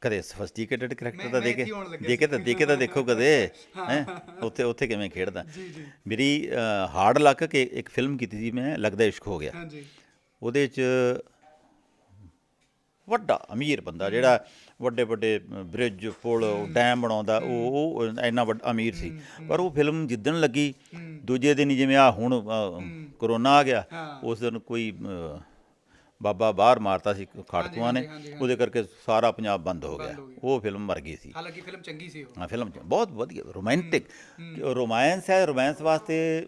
ਕਦੇ ਸਫਿਸਟੀਕੇਟਡ ਕਰੈਕਟਰ ਦਾ ਦੇ ਕੇ ਤਾਂ ਦੇਖੋ ਕਦੇ, ਹੈਂ ਉੱਥੇ ਕਿਵੇਂ ਖੇਡਦਾ। ਮੇਰੀ ਹਾਰਡ ਲੱਕ ਕਿ ਇੱਕ ਫਿਲਮ ਕੀਤੀ ਸੀ ਮੈਂ, ਲੱਗਦਾ ਇਸ਼ਕ ਹੋ ਗਿਆ। ਉਹਦੇ 'ਚ ਵੱਡਾ ਅਮੀਰ ਬੰਦਾ ਜਿਹੜਾ ਵੱਡੇ ਵੱਡੇ ਬ੍ਰਿਜ, ਪੁਲ, ਡੈਮ ਬਣਾਉਂਦਾ, ਉਹ ਇੰਨਾ ਵੱਡਾ ਅਮੀਰ ਸੀ। ਪਰ ਉਹ ਫਿਲਮ ਜਿੱਦਣ ਲੱਗੀ, ਦੂਜੇ ਦਿਨ ਜਿਵੇਂ ਹੁਣ ਕਰੋਨਾ ਆ ਗਿਆ, ਉਸ ਦਿਨ ਕੋਈ ਬਾਬਾ ਬਾਹਰ ਮਾਰਤਾ ਸੀ ਖਾੜਕੂਆਂ ਨੇ, ਉਹਦੇ ਕਰਕੇ ਸਾਰਾ ਪੰਜਾਬ ਬੰਦ ਹੋ ਗਿਆ। ਉਹ ਫਿਲਮ ਮਰ ਗਈ ਸੀ।
ਹਾਲਾਂਕਿ ਫਿਲਮ ਚੰਗੀ ਸੀ।
ਹਾਂ, ਫਿਲਮ ਬਹੁਤ ਵਧੀਆ, ਰੋਮਾਂਟਿਕ ਰੋਮਾਂਸ ਹੈ। ਰੋਮਾਂਸ ਵਾਸਤੇ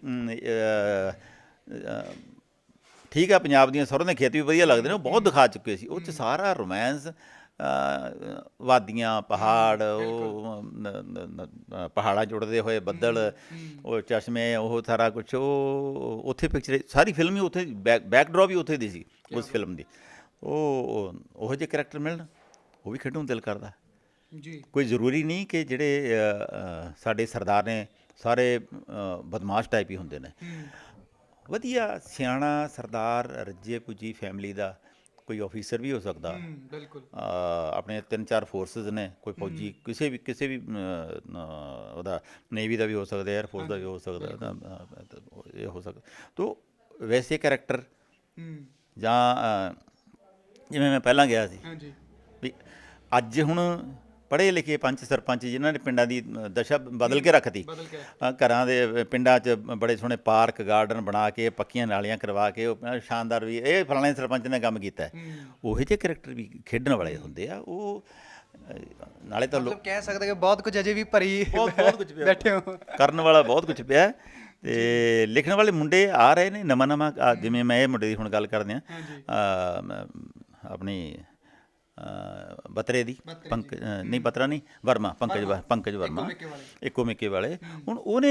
ਠੀਕ ਹੈ, ਪੰਜਾਬ ਦੀਆਂ ਸਰੋਂ ਦੇ ਖੇਤ ਵੀ ਵਧੀਆ ਲੱਗਦੇ ਨੇ, ਉਹ ਬਹੁਤ ਦਿਖਾ ਚੁੱਕੇ ਸੀ। ਉਹ 'ਚ ਸਾਰਾ ਰੋਮਾਂਸ, ਵਾਦੀਆਂ, ਪਹਾੜ, ਉਹ ਪਹਾੜਾਂ 'ਚ ਉੱਡਦੇ ਹੋਏ ਬੱਦਲ, ਉਹ ਚਸ਼ਮੇ, ਉਹ ਸਾਰਾ ਕੁਛ ਉਹ ਉੱਥੇ ਪਿਕਚਰ, ਸਾਰੀ ਫਿਲਮ ਹੀ ਉੱਥੇ, ਬੈਕਡ੍ਰੌਪ ਵੀ ਉੱਥੇ ਦੀ ਸੀ ਉਸ ਫਿਲਮ ਦੀ। ਉਹੋ ਜਿਹੇ ਕਰੈਕਟਰ ਮਿਲਣ, ਉਹ ਵੀ ਖੇਡਣ ਨੂੰ ਦਿਲ ਕਰਦਾ ਜੀ। ਕੋਈ ਜ਼ਰੂਰੀ ਨਹੀਂ ਕਿ ਜਿਹੜੇ ਸਾਡੇ ਸਰਦਾਰ ਨੇ ਸਾਰੇ ਬਦਮਾਸ਼ ਟਾਈਪ ਹੀ ਹੁੰਦੇ ਨੇ। ਵਧੀਆ ਸਿਆਣਾ ਸਰਦਾਰ, ਰੱਜੇ ਪੁੱਜੀ ਫੈਮਿਲੀ ਦਾ ਕੋਈ ਆਫੀਸਰ ਵੀ ਹੋ ਸਕਦਾ।
ਬਿਲਕੁਲ।
ਆਪਣੇ 3-4 ਫੋਰਸਿਸ ਨੇ, ਕੋਈ ਫੌਜੀ ਕਿਸੇ ਵੀ ਉਹਦਾ ਨੇਵੀ ਦਾ ਵੀ ਹੋ ਸਕਦਾ, ਏਅਰ ਫੋਰਸ ਦਾ ਵੀ ਹੋ ਸਕਦਾ, ਇਹ ਹੋ ਸਕਦਾ। ਤੋ ਵੈਸੇ ਕਰੈਕਟਰ ਜਾਂ ਜਿਵੇਂ ਮੈਂ ਪਹਿਲਾਂ ਗਿਆ ਸੀ ਵੀ ਅੱਜ ਹੁਣ ਪੜ੍ਹੇ ਲਿਖੇ ਪੰਚ ਸਰਪੰਚ ਜਿਨ੍ਹਾਂ ਨੇ ਪਿੰਡਾਂ ਦੀ ਦਸ਼ਾ ਬਦਲ ਕੇ ਰੱਖਤੀ, ਘਰਾਂ ਦੇ ਪਿੰਡਾਂ 'ਚ ਬੜੇ ਸੋਹਣੇ ਪਾਰਕ, ਗਾਰਡਨ ਬਣਾ ਕੇ, ਪੱਕੀਆਂ ਨਾਲੀਆਂ ਕਰਵਾ ਕੇ, ਉਹ ਸ਼ਾਨਦਾਰ ਵੀ ਇਹ ਫਲਾਣੇ ਸਰਪੰਚ ਨੇ ਕੰਮ ਕੀਤਾ। ਉਹੋ ਜਿਹੇ ਕਰੈਕਟਰ ਵੀ ਖੇਡਣ ਵਾਲੇ ਹੁੰਦੇ ਆ। ਉਹ ਨਾਲੇ ਤਾਂ ਲੋਕ
ਕਹਿ ਸਕਦੇ ਕਿ ਬਹੁਤ ਕੁਝ ਅਜੇ ਵੀ ਭਰੀ
ਬਹੁਤ ਕੁਝ
ਬੈਠੇ ਹੋ,
ਕਰਨ ਵਾਲਾ ਬਹੁਤ ਕੁਝ ਪਿਆ। ਅਤੇ ਲਿਖਣ ਵਾਲੇ ਮੁੰਡੇ ਆ ਰਹੇ ਨੇ ਨਵਾਂ। ਜਿਵੇਂ ਮੈਂ ਇਹ ਮੁੰਡੇ ਦੀ ਹੁਣ ਗੱਲ ਕਰਦੇ ਹਾਂ, ਆਪਣੀ ਬਤਰੇ ਦੀ, ਬਤਰਾ ਨਹੀਂ, ਵਰਮਾ, ਪੰਕਜ ਵਰਮਾ, ਇੱਕੋ ਮਿੱਕੇ ਵਾਲੇ। ਹੁਣ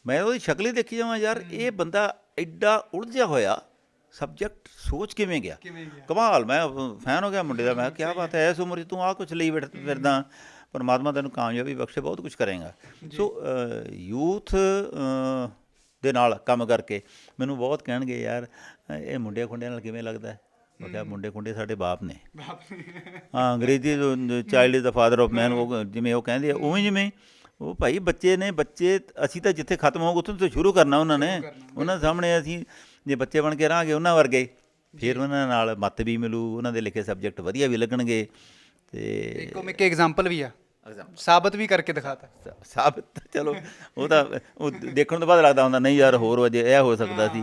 ਮੈਂ ਉਹਦੀ ਸ਼ਕਲ ਹੀ ਦੇਖੀ ਜਾਵਾਂ, ਯਾਰ ਇਹ ਬੰਦਾ ਐਡਾ ਉਲਝਿਆ ਹੋਇਆ ਸਬਜੈਕਟ ਸੋਚ ਕਿਵੇਂ ਗਿਆ, ਕਮਾਲ। ਮੈਂ ਫੈਨ ਹੋ ਗਿਆ ਮੁੰਡੇ ਦਾ। ਮੈਂ ਕਿਹਾ ਬਾਤ ਹੈ, ਇਸ ਉਮਰ 'ਚ ਤੂੰ ਆਹ ਕੁਛ ਲਈ ਫਿਰਦਾ, ਪਰਮਾਤਮਾ ਤੈਨੂੰ ਕਾਮਯਾਬੀ ਬਖਸ਼ੇ, ਬਹੁਤ ਕੁਛ ਕਰੇਗਾ। ਸੋ ਯੂਥ ਦੇ ਨਾਲ ਕੰਮ ਕਰਕੇ ਮੈਨੂੰ ਬਹੁਤ ਕਹਿਣਗੇ ਯਾਰ ਇਹ ਮੁੰਡਿਆਂ ਖੁੰਡਿਆਂ ਨਾਲ ਕਿਵੇਂ ਲੱਗਦਾ ਹੈ। ਮੈਂ ਕਿਹਾ ਮੁੰਡੇ ਖੁੰਡੇ ਸਾਡੇ ਬਾਪ ਨੇ। ਹਾਂ, ਅੰਗਰੇਜ਼ੀ child is the father of man, ਉਹ ਜਿਵੇਂ ਉਹ ਕਹਿੰਦੇ ਆ ਉਵੇਂ ਜਿਵੇਂ ਉਹ ਭਾਈ ਬੱਚੇ ਨੇ, ਬੱਚੇ ਅਸੀਂ ਤਾਂ ਜਿੱਥੇ ਖਤਮ ਹੋਊਗਾ ਉੱਥੋਂ ਤੋਂ ਸ਼ੁਰੂ ਕਰਨਾ ਉਹਨਾਂ ਨੇ। ਉਹਨਾਂ ਸਾਹਮਣੇ ਅਸੀਂ ਜੇ ਬੱਚੇ ਬਣ ਕੇ ਰਹਾਂਗੇ ਉਹਨਾਂ ਵਰਗੇ, ਫਿਰ ਉਹਨਾਂ ਨਾਲ ਮੱਤ ਵੀ ਮਿਲੂ, ਉਹਨਾਂ ਦੇ ਲਿਖੇ ਸਬਜੈਕਟ ਵਧੀਆ ਵੀ ਲੱਗਣਗੇ। ਤੇ
ਇੱਕੋ ਮਿੱਕੇ ਐਗਜ਼ਾਮਪਲ ਵੀ ਆ, ਸਾਬਤ ਵੀ ਕਰਕੇ ਦਿਖਾਤਾ।
ਸਾਬਤ ਚਲੋ ਉਹ ਤਾਂ ਉਹ ਦੇਖਣ ਤੋਂ ਬਾਅਦ ਲੱਗਦਾ ਹੁੰਦਾ ਨਹੀਂ ਯਾਰ ਹੋਰ ਵਜੇ ਇਹ ਹੋ ਸਕਦਾ ਸੀ,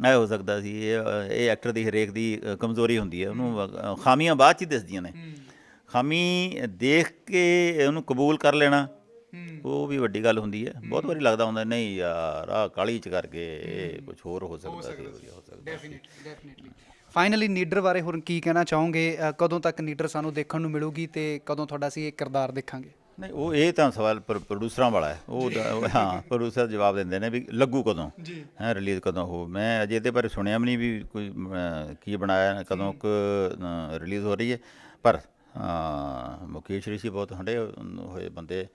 ਇਹ ਹੋ ਸਕਦਾ ਸੀ। ਇਹ ਐਕਟਰ ਦੀ ਹਰੇਕ ਦੀ ਕਮਜ਼ੋਰੀ ਹੁੰਦੀ ਹੈ, ਉਹਨੂੰ ਖਾਮੀਆਂ ਬਾਅਦ 'ਚ ਹੀ ਦਿਸਦੀਆਂ ਨੇ। ਖਾਮੀ ਦੇਖ ਕੇ ਉਹਨੂੰ ਕਬੂਲ ਕਰ ਲੈਣਾ ਉਹ ਵੀ ਵੱਡੀ ਗੱਲ ਹੁੰਦੀ ਹੈ। ਬਹੁਤ ਵਾਰੀ ਲੱਗਦਾ ਹੁੰਦਾ ਨਹੀਂ ਯਾਰ ਆਹ ਕਾਹਲੀ 'ਚ ਕਰਕੇ ਇਹ ਕੁਝ ਹੋਰ ਹੋ ਸਕਦਾ ਸੀ, ਵਧੀਆ ਹੋ ਸਕਦਾ ਸੀ।
ਡੈਫੀਨਿਟਲੀ। ਫਾਈਨਲੀ ਨੀਡਰ ਬਾਰੇ ਹੁਣ ਕੀ ਕਹਿਣਾ ਚਾਹੋਗੇ? ਕਦੋਂ ਤੱਕ ਨੀਡਰ ਸਾਨੂੰ ਦੇਖਣ ਨੂੰ ਮਿਲੂਗੀ ਤੇ ਕਦੋਂ ਤੁਹਾਡਾ ਅਸੀਂ ਇਹ ਕਿਰਦਾਰ ਦੇਖਾਂਗੇ?
ਨਹੀਂ ਉਹ ਇਹ ਤਾਂ ਸਵਾਲ ਪ੍ਰੋਡਿਊਸਰਾਂ ਵਾਲਾ ਹੈ। ਹਾਂ, ਪ੍ਰੋਡਿਊਸਰ ਜਵਾਬ ਦਿੰਦੇ ਨੇ ਵੀ ਲੱਗੂ ਕਦੋਂ ਹੈ, ਰਿਲੀਜ਼ ਕਦੋਂ ਹੋ। ਮੈਂ ਅਜੇ ਇਹਦੇ ਬਾਰੇ ਸੁਣਿਆ ਵੀ ਨਹੀਂ ਵੀ ਕੋਈ ਕੀ ਬਣਾਇਆ, ਕਦੋਂ ਰਿਲੀਜ਼ ਹੋ ਰਹੀ ਹੈ। ਪਰ ਮੁਕੇਸ਼ ਰਿਸ਼ੀ ਬਹੁਤ ਹੰਢੇ ਹੋਏ ਬੰਦੇ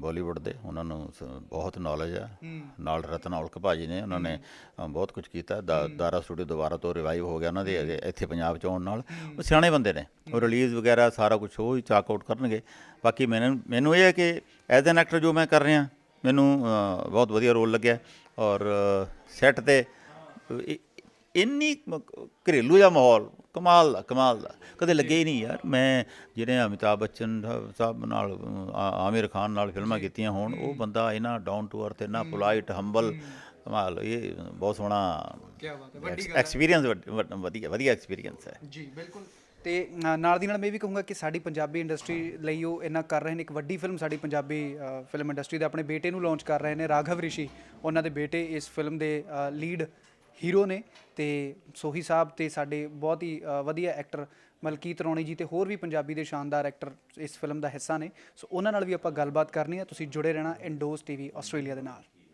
ਬਾਲੀਵੁੱਡ ਦੇ, ਉਹਨਾਂ ਨੂੰ ਬਹੁਤ ਨੌਲੇਜ ਆ। ਨਾਲ ਰਤਨ ਔਲਖ ਭਾਜੀ ਨੇ, ਉਹਨਾਂ ਨੇ ਬਹੁਤ ਕੁਝ ਕੀਤਾ। ਦਾਰਾ ਸਟੂਡੀਓ ਦੁਬਾਰਾ ਤੋਂ ਰਿਵਾਈਵ ਹੋ ਗਿਆ ਉਹਨਾਂ ਦੇ ਇੱਥੇ ਪੰਜਾਬ 'ਚ ਆਉਣ ਨਾਲ। ਉਹ ਸਿਆਣੇ ਬੰਦੇ ਨੇ, ਉਹ ਰਿਲੀਜ਼ ਵਗੈਰਾ ਸਾਰਾ ਕੁਛ ਉਹ ਹੀ ਚਾਕ ਆਊਟ ਕਰਨਗੇ। ਬਾਕੀ ਮੈਨੂੰ ਇਹ ਹੈ ਕਿ ਐਜ਼ ਐਨ ਐਕਟਰ ਜੋ ਮੈਂ ਕਰ ਰਿਹਾ ਮੈਨੂੰ ਬਹੁਤ ਵਧੀਆ ਰੋਲ ਲੱਗਿਆ। ਔਰ ਸੈੱਟ 'ਤੇ ਇੰਨੀ ਘਰੇਲੂ ਜਿਹਾ ਮਾਹੌਲ ਕਮਾਲ ਦਾ ਕਦੇ ਲੱਗਿਆ ਹੀ ਨਹੀਂ ਯਾਰ। ਮੈਂ ਜਿਹੜੇ ਅਮਿਤਾਭ ਬੱਚਨ ਸਾਹਿਬ ਨਾਲ, ਆਮਿਰ ਖਾਨ ਨਾਲ ਫਿਲਮਾਂ ਕੀਤੀਆਂ ਹੋਣ, ਉਹ ਬੰਦਾ ਇੰਨਾ ਡਾਊਨ ਟੂ ਅਰਥ, ਇੰਨਾ ਪੋਲਾਈਟ, ਹੰਬਲ, ਕਮਾਲ। ਇਹ ਬਹੁਤ ਸੋਹਣਾ ਐਕਸਪੀਰੀਅੰਸ, ਵਧੀਆ ਐਕਸਪੀਰੀਅੰਸ ਹੈ ਜੀ। ਬਿਲਕੁਲ।
ਤੇ ਨਾਲ ਦੀ ਨਾਲ ਮੈਂ ਵੀ ਕਹੂੰਗਾ ਕਿ ਸਾਡੀ ਪੰਜਾਬੀ ਇੰਡਸਟਰੀ ਲਈ ਉਹ ਇੰਨਾ ਕਰ ਰਹੇ ਨੇ, ਇੱਕ ਵੱਡੀ ਫਿਲਮ ਸਾਡੀ ਪੰਜਾਬੀ ਫਿਲਮ ਇੰਡਸਟਰੀ ਦੇ ਆਪਣੇ ਬੇਟੇ ਨੂੰ ਲਾਂਚ ਕਰ ਰਹੇ ਨੇ। ਰਾਘਵ ਰਿਸ਼ੀ ਉਹਨਾਂ ਦੇ ਬੇਟੇ ਇਸ ਫਿਲਮ ਦੇ ਲੀਡ ਹੀਰੋ ਨੇ। ਤੇ ਸੋਹੀ ਸਾਹਿਬ ਤੇ ਸਾਡੇ ਬਹੁਤ ਹੀ ਵਧੀਆ ਐਕਟਰ ਮਲਕੀਤ ਰੌਣੀ ਜੀ ਤੇ ਹੋਰ ਵੀ ਪੰਜਾਬੀ ਦੇ ਸ਼ਾਨਦਾਰ ਐਕਟਰ ਇਸ ਫਿਲਮ ਦਾ ਹਿੱਸਾ ਨੇ। ਸੋ ਉਹਨਾਂ ਨਾਲ ਵੀ ਆਪਾਂ ਗੱਲਬਾਤ ਕਰਨੀ ਹੈ। ਤੁਸੀਂ ਜੁੜੇ ਰਹਿਣਾ ਇੰਡੋਜ਼ TV ਆਸਟ੍ਰੇਲੀਆ ਦੇ ਨਾਲ।